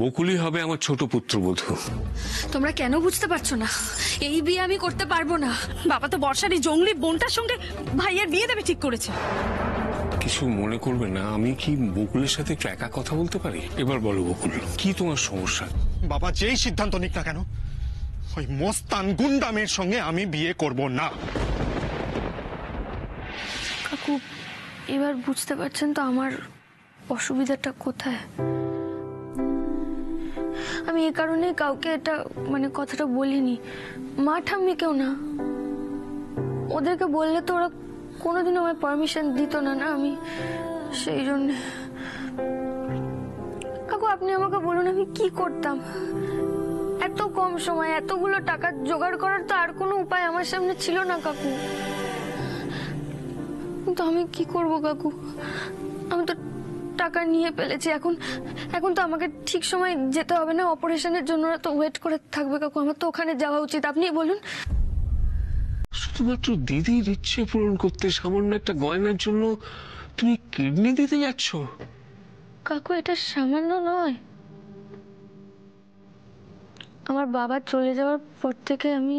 বকুলই হবে আমার ছোট পুত্রবধূ। তোমরা কেন বুঝতে পারছো না? এই বিয়ে আমি করতে পারবো না। বাবা তো বর্ষার এই জঙ্গলি বোনটার সঙ্গে ভাইয়ের বিয়ে দেবে ঠিক করেছে। কিছু মনে করবে না, আমি কি বকুলের সাথে একটু একা কথা বলতে পারি? এবার বলো বকুল, কি তোমার সমস্যা? বাবা যেই সিদ্ধান্ত নিক না কেন, ওই মস্তান গুন্ডা মেয়ের সঙ্গে আমি বিয়ে করব না। কাকু, এবার বুঝতে পারছেন তো আমার অসুবিধাটা কোথায়? আমি এই কারণে কাউকে এটা কথাটা বলিনি, মা ঠাম্মিকেও না। ওদেরকে বললে তো ওরা কোনোদিন আমায় পারমিশন দিত না, আমি সেই জন্য। কাকু আপনি আমাকে বলুন আমি কি করতাম? এত কম সময় এতগুলো টাকা জোগাড় করার তো আর কোনো উপায় আমার সামনে ছিল না কাকু। কিন্তু আমি কি করব কাকু? আমি তো টাকা নিয়ে ফেলেছি, এখন তো আমাকে ঠিক সময় যেতে হবে না? অপারেশনের জন্য তো ওয়েট করে থাকবে কাকু, আমার তো ওখানে যাওয়া উচিত। আপনি বলুন। শুধুমাত্র দিদির ইচ্ছে পূরণ করতে সামান্য একটা গয়নার জন্য তুমি কিডনি দিতে যাচ্ছ? কাকু এটা সামান্য নয়। আমার বাবা চলে যাওয়ার পর থেকে আমি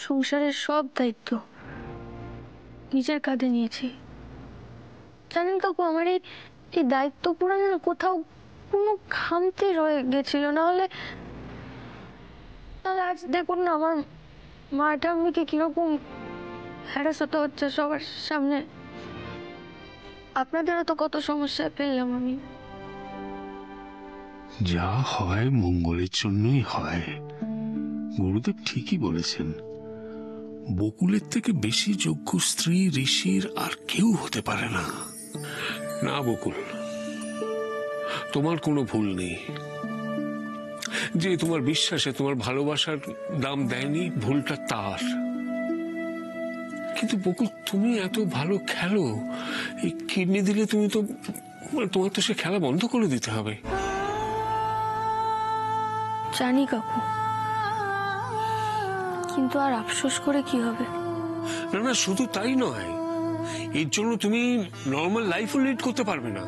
সংসারের সব দায়িত্ব নিজের কাঁধে নিয়েছি। জানেন কাকু, আমার এই দায়িত্ব পূরণের কোথাও কোনো খামতি রয়ে গেছিল, নাহলে আজ দেখুন না আমার মা ঠাম্মিকে কিরকম হ্যারাস হতে হচ্ছে সবার সামনে। আপনাদেরও তো কত সমস্যায় ফেললাম আমি। যা হয় মঙ্গলের জন্যই হয়। গুরুদেব ঠিকই বলেছেন, বকুলের থেকে বেশি যোগ্য স্ত্রী ঋষির আর কেউ হতে পারে না। না বকুল, তোমার কোনো ভুল নেই। যে তোমার বিশ্বাসে তোমার ভালোবাসার দাম দেয়নি, ভুলটা তার। কিন্তু বকুল, তুমি এত ভালো খেলো, এই কিডনি দিলে তুমি তো তোমার তো সে খেলা বন্ধ করে দিতে হবে। জানি কাকু, কিন্তু আর আফসোস করে কি হবে? না না, শুধু তাই নয়, এর জন্য তুমি নর্মাল লাইফও লিড করতে পারবে না।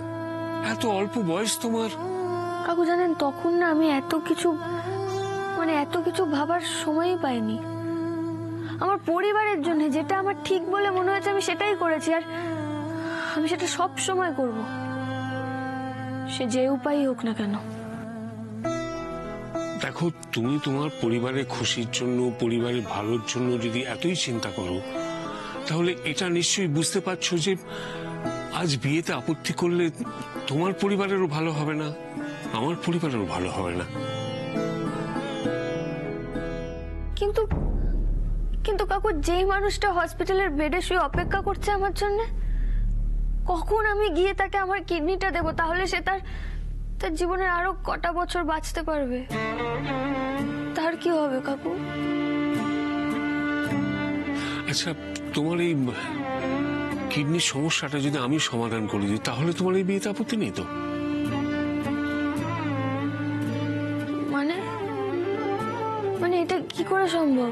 এত অল্প বয়স তোমার। কাকু জানেন, তখন না আমি এত কিছু ভাবার সময়ই পাইনি। আমার পরিবারের জন্য যেটা আমার ঠিক বলে মনে হয়েছে আমি সেটাই করেছি, আর আমি সেটা সব সময় করব, সে যে উপায়ই হোক না কেন। দেখো, তুমি তোমার পরিবারের খুশির জন্য, পরিবারের ভালোর জন্য যদি এতই চিন্তা করো, তাহলে এটা নিশ্চয়ই বুঝতে পারছো যে আজ বিয়েতে আপত্তি করলে তোমার পরিবারেরও ভালো হবে না, আমার পরিবারেরও ভালো হবে না। কিন্তু কাকু, যেই মানুষটা হসপিটালের বেডে শুয়ে অপেক্ষা করছে আমার জন্য, কখন আমি গিয়ে তাকে আমার কিডনিটা দেব? তাহলে সে তার জীবনের আরো কটা বছর বাঁচতে পারবে। তার কি হবে কাকু? আচ্ছা, তোমার এই কিডনির সমস্যাটা যদি আমি সমাধান করে দিই, তাহলে তোমার এই বিয়েতে আপত্তি নেই তো? মানে এটা কি করে সম্ভব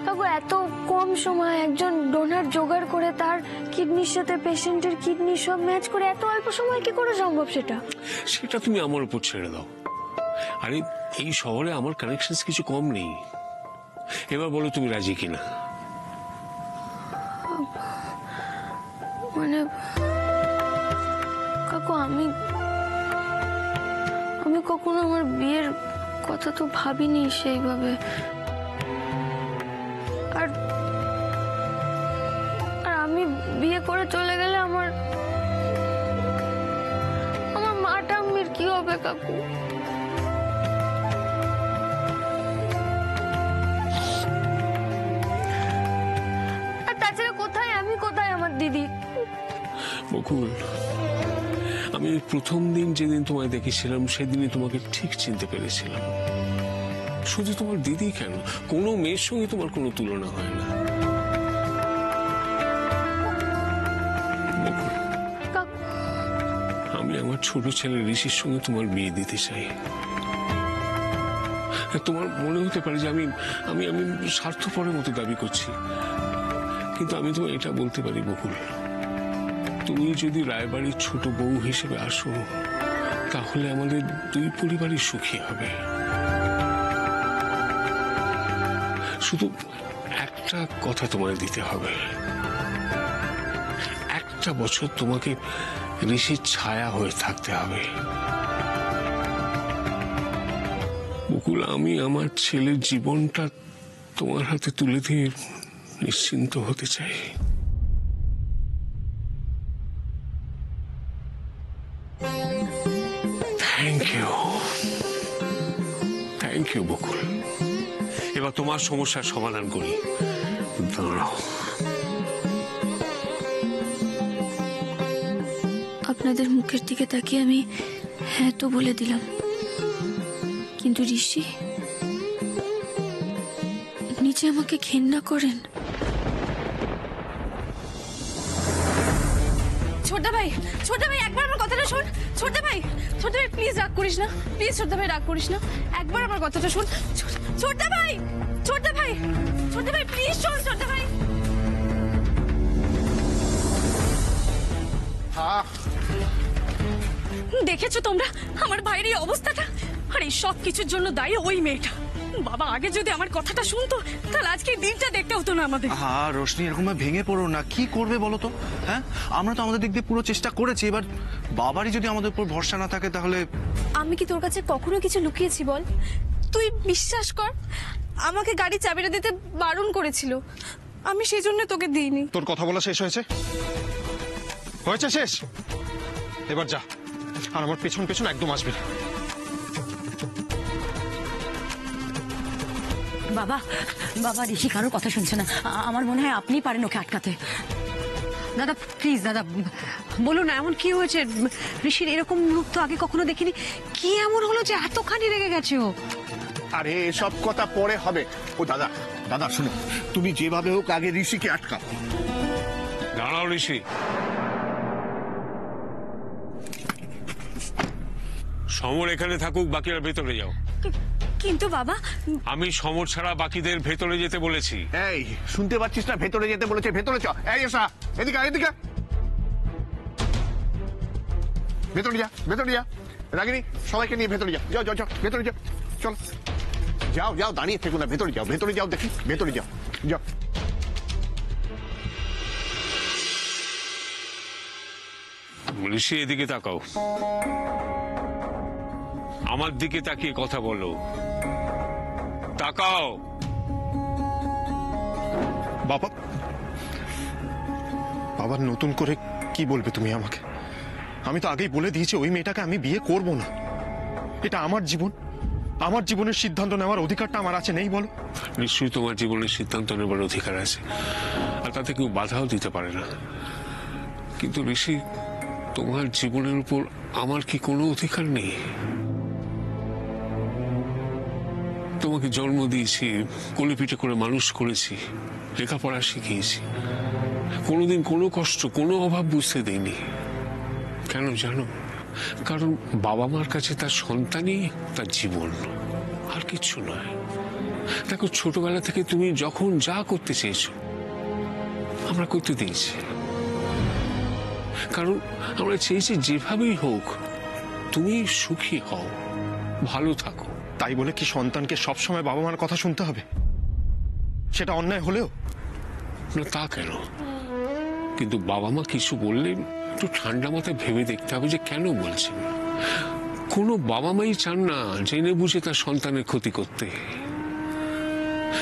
কাকু? এত কম সময় একজন ডোনার জোগাড় করে তার কিডনির সাথে পেশেন্টের কিডনি সব ম্যাচ করে এত অল্প সময় কি করে সম্ভব? সেটা তুমি আমার উপর ছেড়ে দাও। আরে এই শহরে আমার কানেকশন কিছু কম নেই। এবার বলো তুমি রাজি কিনা? কাকু আমি কখনো আমার বিয়ের কথা তো ভাবিনি সেইভাবে। আর আমি বিয়ে করে চলে গেলে আমার মা ঠাম্মির কি হবে কাকু? আর তাছাড়া কোথায় আমার দিদি? বকুল, আমি প্রথম দিন যেদিন তোমায় দেখেছিলাম সেদিনই তোমাকে ঠিক চিনতে পেরেছিলাম। শুধু তোমার দিদি কেন, কোনো মেয়ের সঙ্গে তোমার কোনো তুলনা হয় না। আমি আমার ছোট ছেলে ঋষির সঙ্গে তোমার বিয়ে দিতে চাই। তোমার মনে হতে পারে যে আমি আমি আমি স্বার্থপরের মতো দাবি করছি, কিন্তু আমি তোমায় এটা বলতে পারি বকুল, তুমি যদি রায়বাড়ির ছোট বউ হিসেবে আসো, তাহলে আমাদের দুই পরিবারই সুখী হবে। শুধু একটা কথা তোমায় দিতে হবে, একটা বছর তোমাকে ঋষির ছায়া হয়ে থাকতে হবে। বকুল, আমি আমার ছেলের জীবনটা তোমার হাতে তুলে দিয়ে নিশ্চিন্ত হতে চাই। থ্যাংক ইউ বকুল। এবার তোমার সমস্যার সমাধান করি। দাঁড়াও। আপনাদের মুখের দিকে তাকিয়ে আমি হ্যাঁ তো বলে দিলাম, কিন্তু ঋষি নিজে আমাকে ঘেন্না করেন। ছোটদা ভাই একবার আমার কথাটা শোন। ছোটদা ভাই প্লিজ রাগ করিস না, প্লিজ ছোটদা ভাই রাগ করিস না, একবার আমার কথাটা শোন। ছোটদা ভাই প্লিজ শোন। ছোটদা ভাই দেখেছো তোমরা আমার ভাইয়ের এই অবস্থাটা? আর এই সব কিছুর জন্য দায়ী ওই মেয়েটা। বাবা আগে যদি আমার কথাটা শুনতো তাহলে আজকে দিনটা দেখতে হতো না আমাদের। হ্যাঁ রোশনি, এরকম ভেঙে পড়ো না। কি করবে বলো তো? হ্যাঁ, আমরা তো আমাদের দিক দিয়ে পুরো চেষ্টা করেছি। এবার বাবারই যদি আমাদের উপর ভরসা না থাকে তাহলে। আমি কি তোর কাছে কখনো কিছু লুকিয়েছি বল? তুই বিশ্বাস কর, আমাকে গাড়ি চাবিটা দিতে বারণ করেছিল, আমি সেই জন্য তোকে দিইনি। তোর কথা বলা শেষ হয়েছে? হয়েছে শেষ? এবার যা, আর আমার পেছন পেছন একদম আসবি না। বাবা ঋষি কারোর কথা শুনছে না। আমার মনে হয় আপনি পারেন ওকে আটকাতে। দাদা প্লিজ, দাদা বলুন না, এমন কি হয়েছে? ঋষির এরকম রূপ তো আগে কখনো দেখিনি। কি এমন হলো যে এতখানি রেগে গেছে ও? আরে এসব কথা পরে হবে। ও দাদা শুনো, তুমি যেভাবে হোক আগে ঋষিকে আটকাও। দাঁড়াও ঋষি, সমর এখানে থাকুক, বাকিরা ভেতরে যাও। কিন্তু বাবা, আমি সমর ছাড়া বাকিদের ভেতরে যেতে বলেছি। এই শুনতে পাচ্ছিস না? ভেতরে যেতে বলেছে, ভেতরে চ। এই এসা, এদিকে ভেতরে যা। রাগিনী, সবাইকে নিয়ে ভেতরে যাও, ভেতরে যাও, চল যাও, দাঁড়িয়ে থেকো না, ভেতরে যাও, দেখি ভেতরে যাও। ঋষি এদিকে তাকাও, আমার দিকে তাকিয়ে কথা বলো। তাকাও। বাবা নতুন করে কি বলবে তুমি আমাকে? আমি তো আগেই বলে দিয়েছি ওই মেয়েটাকে আমি বিয়ে করব না। এটা আমার জীবন, আমার জীবনের সিদ্ধান্ত নেওয়ার অধিকারটা আমার আছে, নেই বলো? নিশ্চয়ই তোমার জীবনের সিদ্ধান্ত নেবার অধিকার আছে, আর তাতে কেউ বাধাও দিতে পারে না। কিন্তু ঋষি, তোমার জীবনের উপর আমার কি কোনো অধিকার নেই? তোমাকে জন্ম দিয়েছি, কোলে পিঠে করে মানুষ করেছি, লেখাপড়া শিখিয়েছি, কোনোদিন কোনো কষ্ট, কোনো অভাব বুঝতে দেইনি। কেন জানো? কারণ বাবা মার কাছে তার সন্তানই তার জীবন, আর কিচ্ছু নয়। দেখো, ছোটবেলা থেকে তুমি যখন যা করতে চেয়েছো আমরা করতে দিয়েছি, কারণ আমরা চেয়েছি যেভাবেই হোক তুমি সুখী হও, ভালো থাকো। তাই বলে কি সন্তানকে সবসময় বাবা মার কথা শুনতে হবে? সেটা অন্যায় হলেও? না, তা কেন? কিন্তু বাবা মা কিছু বললে একটু ঠান্ডা মাথায় ভেবে দেখতে হবে যে কেন বলছেন। কোনো বাবা মাই চান না জেনে বুঝে তার সন্তানের ক্ষতি করতে।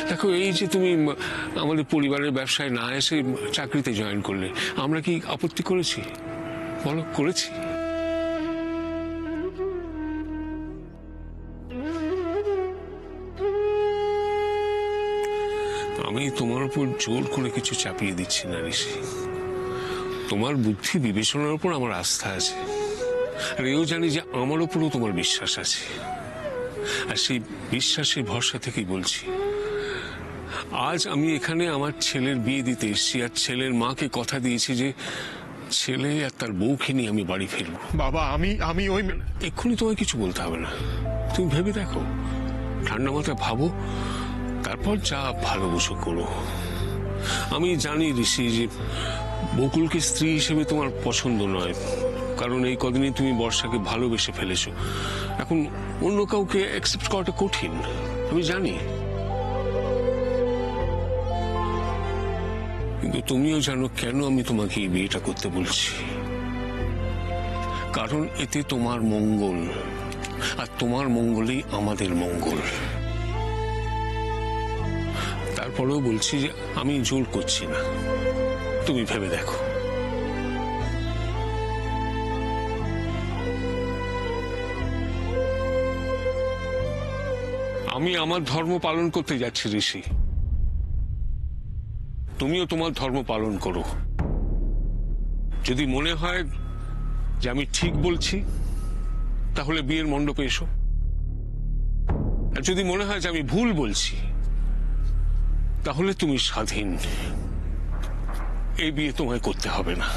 দেখো, এই যে তুমি আমাদের পরিবারের ব্যবসায় না এসে চাকরিতে জয়েন করলে, আমরা কি আপত্তি করেছি? বলো, করেছি? আমি তোমার উপর জোর করে কিছু চাপিয়ে দিচ্ছি না ঋষি। তোমার বুদ্ধি বিবেচনার উপর আমার আস্থা আছে, আর এও জানি যে আমার উপরও তোমার বিশ্বাস আছে। আর সেই বিশ্বাসের ভরসা থেকেই বলছি, আজ আমি এখানে আমার ছেলের বিয়ে দিতে এসেছি, আর ছেলের মাকে কথা দিয়েছি যে ছেলে আর তার বউকে নিয়ে আমি বাড়ি ফিরবো। বাবা, আমি ওই এক্ষুনি তোমায় কিছু বলতে হবে না, তুমি ভেবে দেখো, ঠান্ডা মাথায় ভাবো, তারপর যা ভালো বুঝো করো। আমি জানি ঋষি যে বকুলকে স্ত্রী হিসেবে তোমার পছন্দ নয়, কারণ এই কদিনই তুমি বর্ষাকে ভালোবেসে ফেলেছো। এখন অন্য কাউকে অ্যাকসেপ্ট করাটা কঠিন, আমি জানি। কিন্তু তুমিও জানো কেন আমি তোমাকে এই বিয়েটা করতে বলছি। কারণ এতে তোমার মঙ্গল, আর তোমার মঙ্গলেই আমাদের মঙ্গল। তারপরেও বলছি যে আমি জোর করছি না, তুমি ভেবে দেখো। আমি আমার ধর্ম পালন করতে যাচ্ছি ঋষি, তুমিও তোমার ধর্ম পালন করো। যদি মনে হয় যে আমি ঠিক বলছি তাহলে বিয়ের মণ্ডপে এসো, আর যদি মনে হয় যে আমি ভুল বলছি তাহলে তুমি স্বাধীন, এই বিয়ে তোমায় করতে হবে না।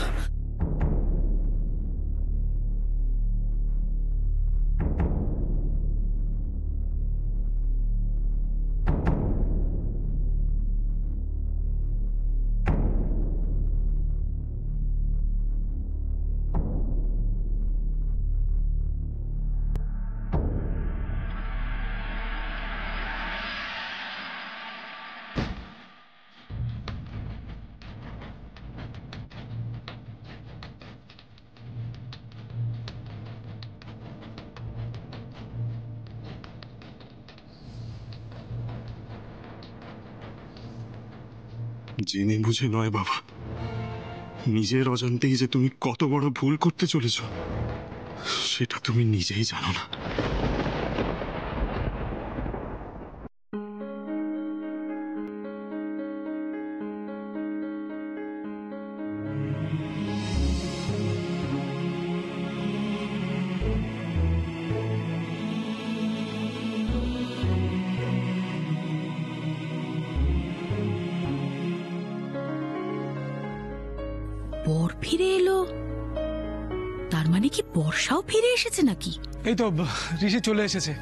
জেনে বুঝে নয় বাবা, নিজের অজান্তেই যে তুমি কত বড় ভুল করতে চলেছ সেটা তুমি নিজেই জানো না। বর ফিরে এলো, তার মানে কি বর্ষাও ফিরে এসেছে নাকি? এই তো ঋষি চলে এসেছে,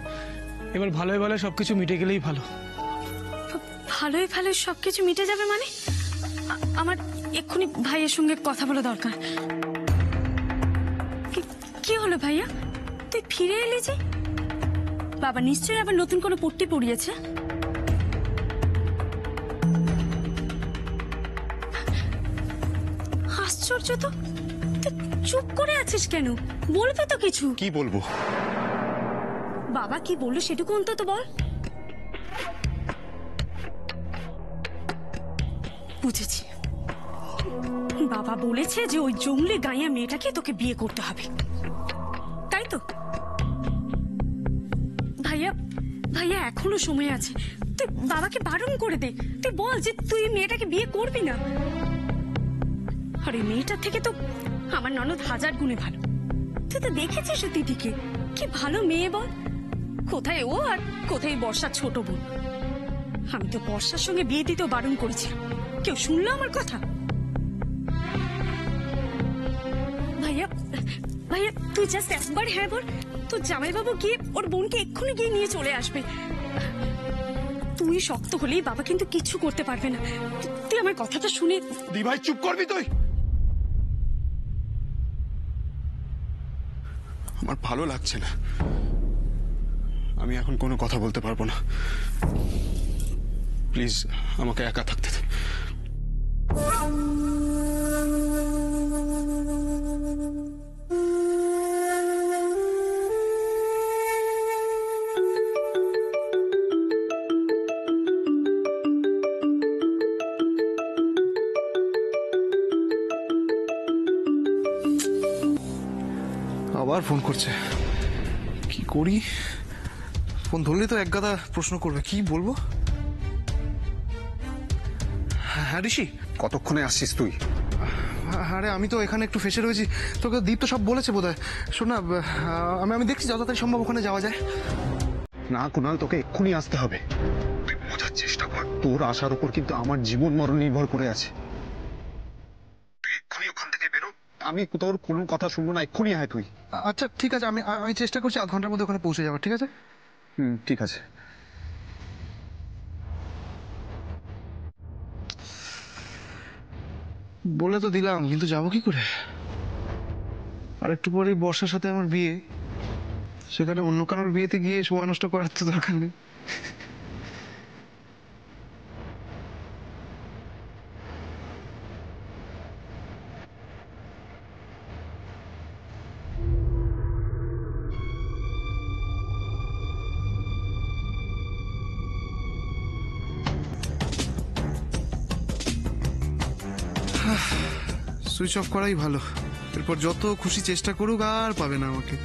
এবার ভালোই ভালো সবকিছু মিটে গেলেই ভালো। ভালোই ভালো সবকিছু মিটে যাবে মানে? আমার এক্ষুনি ভাইয়ের সঙ্গে কথা বলা দরকার। কি হলো ভাইয়া, তুই ফিরে এলি যে? বাবা নিশ্চয়ই আবার নতুন কোনো পট্টি পড়িয়েছে। আশ্চর্য তো, তুই চুপ করে আছিস কেন? বলবে তো কিছু। কি বলবো? বাবা কি বললো সেটুকু অন্তত বল। বুঝেছি, বাবা বলেছে যে ওই জঙ্গলি গাঁয়া মেয়েটাকে তোকে বিয়ে করতে হবে, তাই তো? ভাইয়া ভাইয়া এখনো সময় আছে, তুই বাবাকে বারণ করে দে। তুই বল যে তুই মেয়েটাকে বিয়ে করবি না। আর এই মেয়েটার থেকে তো আমার ননদ 1000 গুণে ভালো। তুই তো দেখেছিস দিদিকে, কি ভালো মেয়ে বল। কোথায় ও আর কোথায় বর্ষার ছোট বোন। আমি তো বর্ষার সঙ্গে বিয়ে দিতেও বারণ করেছিলাম, কেউ শুনলো আমার কথা? ভাইয়া ভাইয়া তুই জাস্ট একবার হ্যাঁ বল, তোর জামাইবাবু গিয়ে ওর বোনকে এক্ষুনি গিয়ে নিয়ে চলে আসবে। তুই শক্ত হলেই বাবা কিন্তু কিচ্ছু করতে পারবে না। তুই আমার কথাটা শুনে। দি ভাই চুপ করবি তুই? আমার ভালো লাগছে না, আমি এখন কোনো কথা বলতে পারবো না। প্লিজ আমাকে একা থাকতে দে। আবার ফোন করছে, কি করি? ফোন ধরলে তো একগাদা প্রশ্ন করবে, কি বলবো? হ্যাঁ ঋষি, কতক্ষণে আসছিস তুই? আরে আমি তো এখানে একটু ফেসে রয়েছি, তোকে দীপ তো সব বলেছে বোধহয়। শোন না, আমি দেখছি যত তাড়াতাড়ি সম্ভব ওখানে যাওয়া যায়। না কুণাল, তোকে এক্ষুনি আসতে হবে। তুই বোঝার চেষ্টা কর, তোর আশার উপর কিন্তু আমার জীবন মরণ নির্ভর করে আছে। তুই এক্ষুনি ওখান থেকে বেরো, আমি তোর কোনো কথা শুনবো না, এক্ষুনি আয় তুই। আচ্ছা ঠিক আছে, আমি চেষ্টা করছি 1/2 ঘন্টার মধ্যে ওখানে পৌঁছে যাওয়ার, ঠিক আছে? ঠিক আছে। বলে তো দিলাম, কিন্তু যাবো কি করে? আর একটু পরেই বর্ষার সাথে আমার বিয়ে, সেখানে অন্য কারোর বিয়েতে গিয়ে সময় নষ্ট করার তো দরকার নেই। সুইচ অফ করাই ভালো, এরপর যত খুশি চেষ্টা করুক আর পাবে না আমাকে।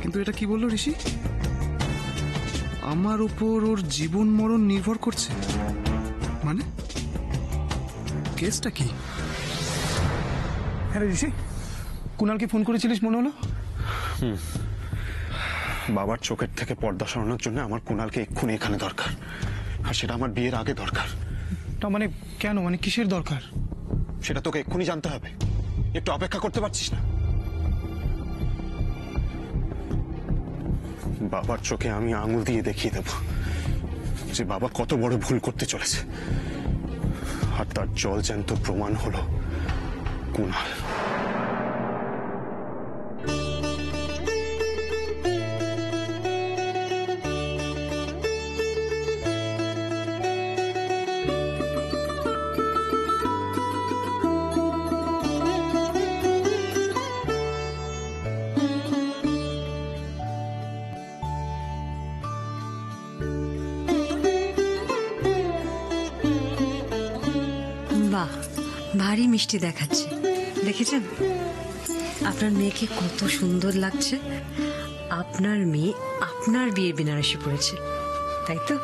কিন্তু এটা কি বললো ঋষি, আমার উপর ওর জীবন মরণ নির্ভর করছে? মানে কেসটা কি? হ্যাঁ রে ঋষি, কুণালকে ফোন করেছিলিস মনে হলো? বাবার চোখের থেকে পর্দা সরানোর জন্য আমার কুণালকে এক্ষুনি এখানে দরকার, আর সেটা আমার বিয়ের আগে দরকার। তা মানে কেন, মানে কিসের দরকার? সেটা তোকে এক্ষুনি জানতে হবে, একটু অপেক্ষা করতে পারছিস না? বাবার চোখে আমি আঙুল দিয়ে দেখিয়ে দেব যে বাবা কত বড় ভুল করতে চলেছে, আর তার জলজ্যান্ত প্রমাণ হলো কুণাল। বাহ, ভারী মিষ্টি দেখাচ্ছে, দেখেছেন? আপনার মেয়েকে কত সুন্দর লাগছে। আপনার মেয়ে আপনার বিয়ের বেনারসি পড়েছে, তাই তো?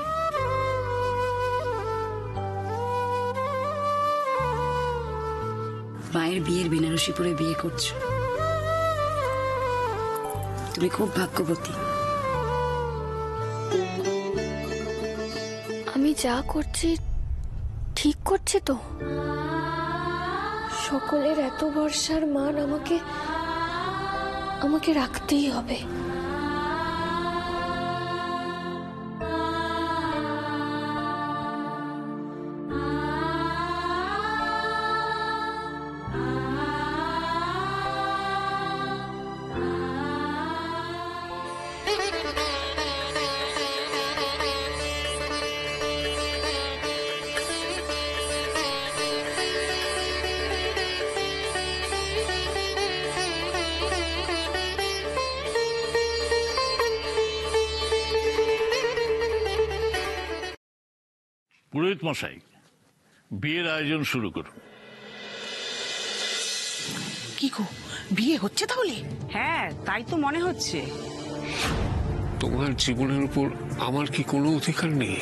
মায়ের বিয়ের বেনারসি পরে বিয়ে করছো, তুমি খুব ভাগ্যবতী। আমি যা করছি ঠিক করছি তো? সকলের এত ভরসার মান আমাকে রাখতেই হবে। পুরোহিত মশাই, বিয়ের আয়োজন শুরু করুন। কি গো, বিয়ে হচ্ছে তাহলে? হ্যাঁ, তাই তো মনে হচ্ছে। তোমার জীবনের উপর আমার কি কোনো অধিকার নেই?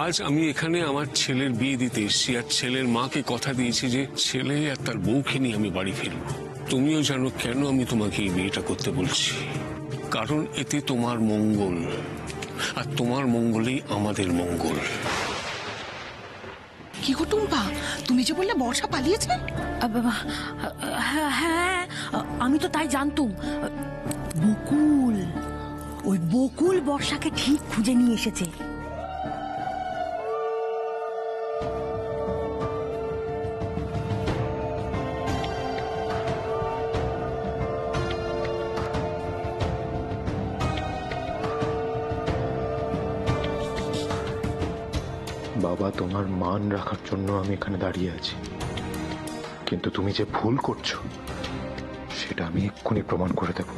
আজ আমি এখানে আমার ছেলের বিয়ে দিতে এসেছি, আর ছেলের মাকে কথা দিয়েছি যে ছেলে আর তার বউকে নিয়ে আমি বাড়ি ফিরব। তুমিও জানো কেন আমি তোমাকে এই বিয়েটা করতে বলছি, কারণ এতে তোমার মঙ্গল, আর তোমার মঙ্গলেই আমাদের মঙ্গল। কি গো টুম্পা, তুমি যে বললে বর্ষা পালিয়েছে? হ্যাঁ, আমি তো তাই জানতুম। বকুল, ওই বকুল বর্ষাকে ঠিক খুঁজে নিয়ে এসেছে। বাবা, তোমার মান রাখার জন্য আমি এখানে দাঁড়িয়ে আছি, কিন্তু তুমি যে ভুল করছো সেটা আমি এক্ষুনি প্রমাণ করে দেব।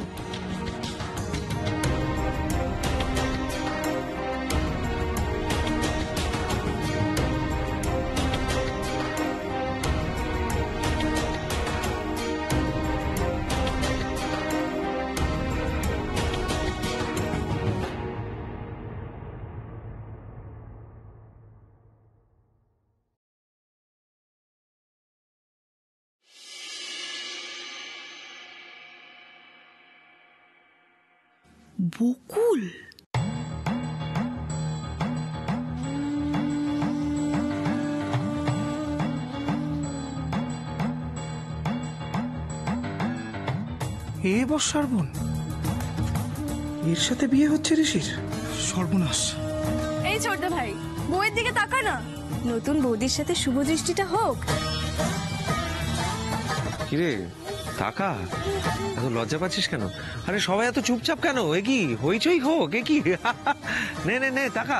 বকুল, এ বর্ষার বোন, এর সাথে বিয়ে হচ্ছে ঋষির? সর্বনাশ। এই ছোটদা ভাই, বউয়ের দিকে তাকা না, নতুন বৌদির সাথে শুভ দৃষ্টিটা হোক। কিরে, টাকা এত লজ্জা পাচ্ছিস কেন? আরে সবাই এত চুপচাপ কেন? এ কি হইচই হোক, এ কি? নে নে নে টাকা।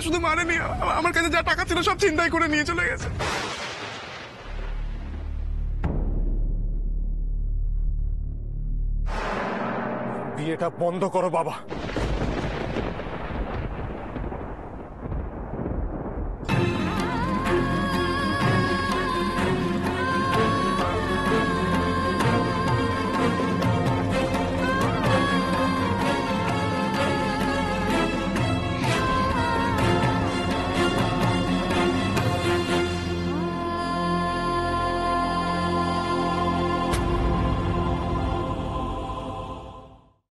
শুধু মানেনি, আমার কাছে যা টাকা ছিল সব চিন্তাই করে নিয়ে চলে গেছে। বিয়েটা বন্ধ করো বাবা।